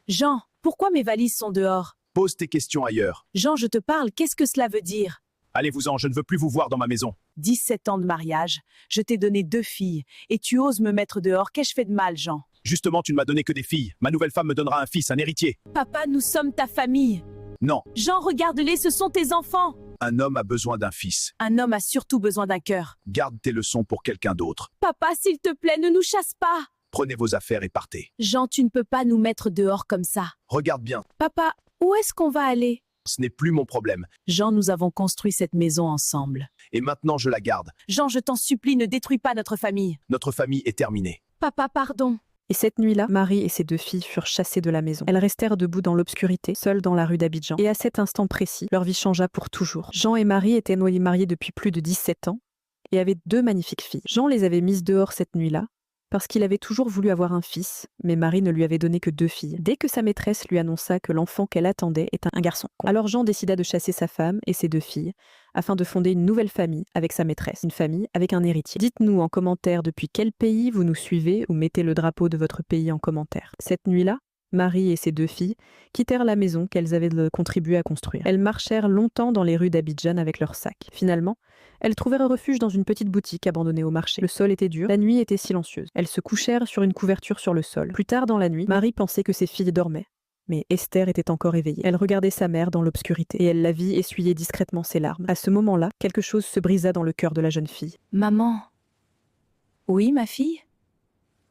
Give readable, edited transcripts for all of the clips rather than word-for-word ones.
Jean, pourquoi mes valises sont dehors? Pose tes questions ailleurs. Jean, je te parle, qu'est-ce que cela veut dire? Allez-vous-en, je ne veux plus vous voir dans ma maison. 17 ans de mariage, je t'ai donné 2 filles, et tu oses me mettre dehors, qu'ai-je fait de mal, Jean? Justement, tu ne m'as donné que des filles. Ma nouvelle femme me donnera un fils, un héritier. Papa, nous sommes ta famille. Non, Jean, regarde-les, ce sont tes enfants. un homme a besoin d'un fils. Un homme a surtout besoin d'un cœur. Garde tes leçons pour quelqu'un d'autre. Papa, s'il te plaît, ne nous chasse pas. Prenez vos affaires et partez. Jean, tu ne peux pas nous mettre dehors comme ça. Regarde bien, Papa, où est-ce qu'on va aller? ce n'est plus mon problème. Jean, nous avons construit cette maison ensemble. Et maintenant, je la garde. Jean, je t'en supplie, ne détruis pas notre famille. Notre famille est terminée. Papa, pardon. Et cette nuit-là, Marie et ses 2 filles furent chassées de la maison. Elles restèrent debout dans l'obscurité, seules dans la rue d'Abidjan. Et à cet instant précis, leur vie changea pour toujours. Jean et Marie étaient mariés depuis plus de 17 ans et avaient 2 magnifiques filles. Jean les avait mises dehors cette nuit-là parce qu'il avait toujours voulu avoir un fils, mais Marie ne lui avait donné que 2 filles. Dès que sa maîtresse lui annonça que l'enfant qu'elle attendait était un garçon. Alors Jean décida de chasser sa femme et ses 2 filles, afin de fonder une nouvelle famille avec sa maîtresse, une famille avec un héritier. Dites-nous en commentaire depuis quel pays vous nous suivez ou mettez le drapeau de votre pays en commentaire. Cette nuit-là, Marie et ses 2 filles quittèrent la maison qu'elles avaient contribué à construire. Elles marchèrent longtemps dans les rues d'Abidjan avec leurs sacs. Finalement, elles trouvèrent refuge dans une petite boutique abandonnée au marché. Le sol était dur, la nuit était silencieuse. Elles se couchèrent sur une couverture sur le sol. Plus tard dans la nuit, Marie pensait que ses filles dormaient. Mais Esther était encore éveillée. Elle regardait sa mère dans l'obscurité et elle la vit essuyer discrètement ses larmes. À ce moment-là, quelque chose se brisa dans le cœur de la jeune fille. Maman. Oui, ma fille?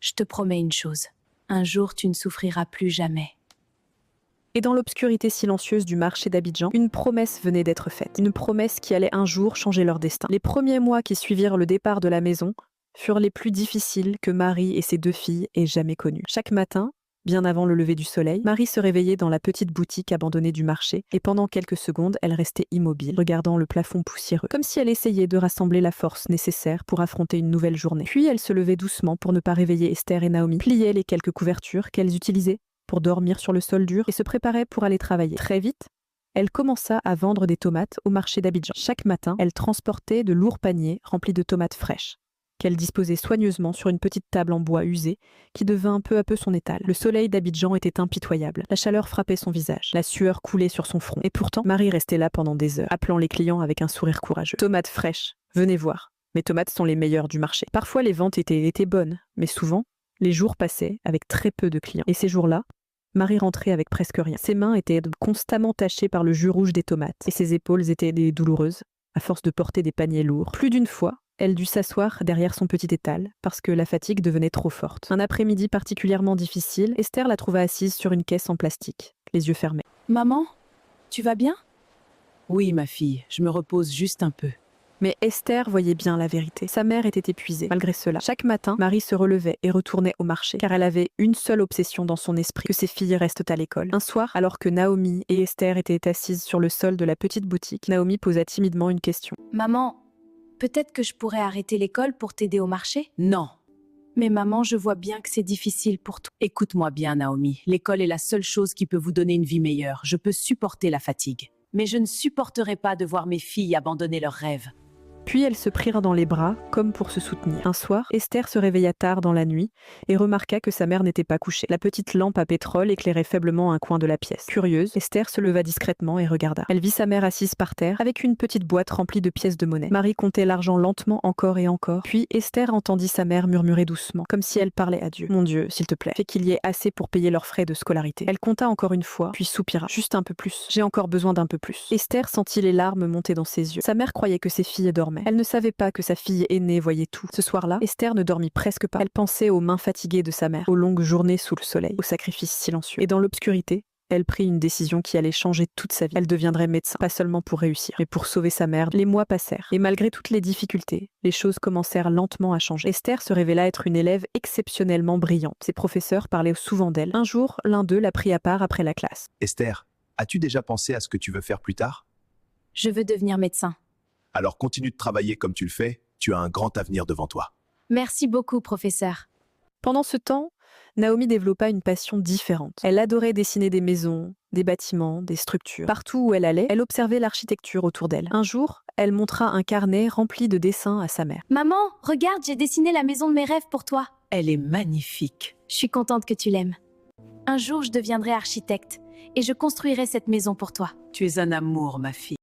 Je te promets une chose. Un jour, tu ne souffriras plus jamais. Et dans l'obscurité silencieuse du marché d'Abidjan, une promesse venait d'être faite. Une promesse qui allait un jour changer leur destin. Les premiers mois qui suivirent le départ de la maison furent les plus difficiles que Marie et ses 2 filles aient jamais connus. Chaque matin, bien avant le lever du soleil, Marie se réveillait dans la petite boutique abandonnée du marché et pendant quelques secondes, elle restait immobile, regardant le plafond poussiéreux, comme si elle essayait de rassembler la force nécessaire pour affronter une nouvelle journée. Puis elle se levait doucement pour ne pas réveiller Esther et Naomi, pliait les quelques couvertures qu'elles utilisaient pour dormir sur le sol dur et se préparait pour aller travailler. Très vite, elle commença à vendre des tomates au marché d'Abidjan. Chaque matin, elle transportait de lourds paniers remplis de tomates fraîches, qu'elle disposait soigneusement sur une petite table en bois usé qui devint peu à peu son étal. Le soleil d'Abidjan était impitoyable. La chaleur frappait son visage. La sueur coulait sur son front. Et pourtant, Marie restait là pendant des heures, appelant les clients avec un sourire courageux. Tomates fraîches, venez voir. Mes tomates sont les meilleures du marché. Parfois, les ventes étaient bonnes, mais souvent, les jours passaient avec très peu de clients. Et ces jours-là, Marie rentrait avec presque rien. Ses mains étaient constamment tachées par le jus rouge des tomates et ses épaules étaient douloureuses à force de porter des paniers lourds. Plus d'une fois, elle dut s'asseoir derrière son petit étal parce que la fatigue devenait trop forte. Un après-midi particulièrement difficile, Esther la trouva assise sur une caisse en plastique, les yeux fermés. Maman, tu vas bien? Oui, ma fille, je me repose juste un peu. Mais Esther voyait bien la vérité. Sa mère était épuisée. Malgré cela, chaque matin, Marie se relevait et retournait au marché, car elle avait une seule obsession dans son esprit, que ses filles restent à l'école. Un soir, alors que Naomi et Esther étaient assises sur le sol de la petite boutique, Naomi posa timidement une question. Maman, peut-être que je pourrais arrêter l'école pour t'aider au marché? Non. Mais maman, je vois bien que c'est difficile pour toi. Écoute-moi bien, Naomi. L'école est la seule chose qui peut vous donner une vie meilleure. Je peux supporter la fatigue. Mais je ne supporterai pas de voir mes filles abandonner leurs rêves. Puis elles se prirent dans les bras, comme pour se soutenir. Un soir, Esther se réveilla tard dans la nuit et remarqua que sa mère n'était pas couchée. La petite lampe à pétrole éclairait faiblement un coin de la pièce. Curieuse, Esther se leva discrètement et regarda. Elle vit sa mère assise par terre, avec une petite boîte remplie de pièces de monnaie. Marie comptait l'argent lentement encore et encore. Puis Esther entendit sa mère murmurer doucement, comme si elle parlait à Dieu. « Mon Dieu, s'il te plaît, fais qu'il y ait assez pour payer leurs frais de scolarité. » Elle compta encore une fois, puis soupira. « Juste un peu plus. J'ai encore besoin d'un peu plus. » Esther sentit les larmes monter dans ses yeux. Sa mère croyait que ses filles dormaient. Elle ne savait pas que sa fille aînée voyait tout. Ce soir-là, Esther ne dormit presque pas. Elle pensait aux mains fatiguées de sa mère, aux longues journées sous le soleil, aux sacrifices silencieux. Et dans l'obscurité, elle prit une décision qui allait changer toute sa vie. Elle deviendrait médecin, pas seulement pour réussir, mais pour sauver sa mère. Les mois passèrent, et malgré toutes les difficultés, les choses commencèrent lentement à changer. Esther se révéla être une élève exceptionnellement brillante. Ses professeurs parlaient souvent d'elle. Un jour, l'un d'eux la prit à part après la classe. Esther, as-tu déjà pensé à ce que tu veux faire plus tard? Je veux devenir médecin. Alors continue de travailler comme tu le fais, tu as un grand avenir devant toi. Merci beaucoup, professeur. Pendant ce temps, Naomi développa une passion différente. Elle adorait dessiner des maisons, des bâtiments, des structures. Partout où elle allait, elle observait l'architecture autour d'elle. Un jour, elle montra un carnet rempli de dessins à sa mère. « Maman, regarde, j'ai dessiné la maison de mes rêves pour toi. Elle est magnifique. Je suis contente que tu l'aimes. » Un jour, je deviendrai architecte et je construirai cette maison pour toi. Tu es un amour, ma fille.